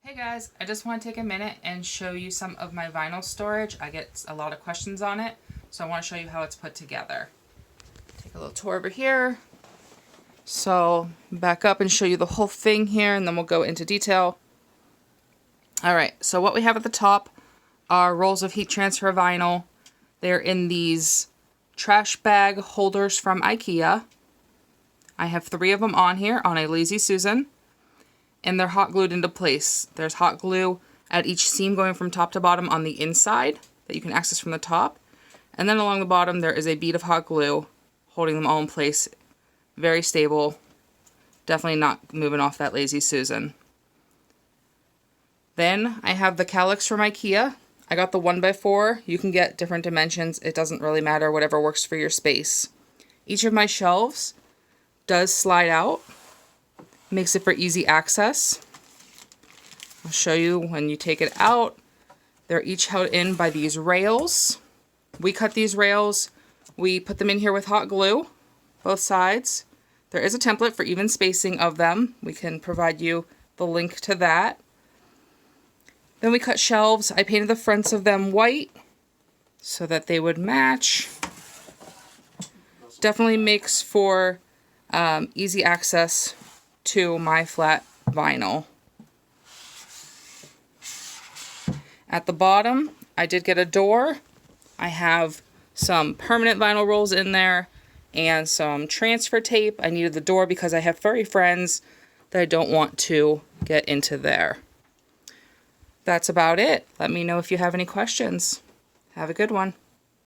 Hey guys, I just want to take a minute and show you some of my vinyl storage. I get a lot of questions on it, so I want to show you how it's put together. Take a little tour over here. So back up and show you the whole thing here, and then we'll go into detail. Alright, so what we have at the top are rolls of heat transfer vinyl. They're in these trash bag holders from IKEA. I have 3 of them on here on a Lazy Susan. And they're hot glued into place. There's hot glue at each seam going from top to bottom on the inside that you can access from the top. And then along the bottom there is a bead of hot glue holding them all in place. Very stable. Definitely not moving off that Lazy Susan. Then I have the Kallax from IKEA. I got the 1x4. You can get different dimensions. It doesn't really matter, whatever works for your space. Each of my shelves does slide out. Makes it for easy access. I'll show you when you take it out. They're each held in by these rails. We cut these rails. We put them in here with hot glue, both sides. There is a template for even spacing of them. We can provide you the link to that. Then we cut shelves. I painted the fronts of them white so that they would match. Definitely makes for easy access to my flat vinyl. At the bottom, I did get a door. I have some permanent vinyl rolls in there and some transfer tape. I needed the door because I have furry friends that I don't want to get into there. That's about it. Let me know if you have any questions. Have a good one.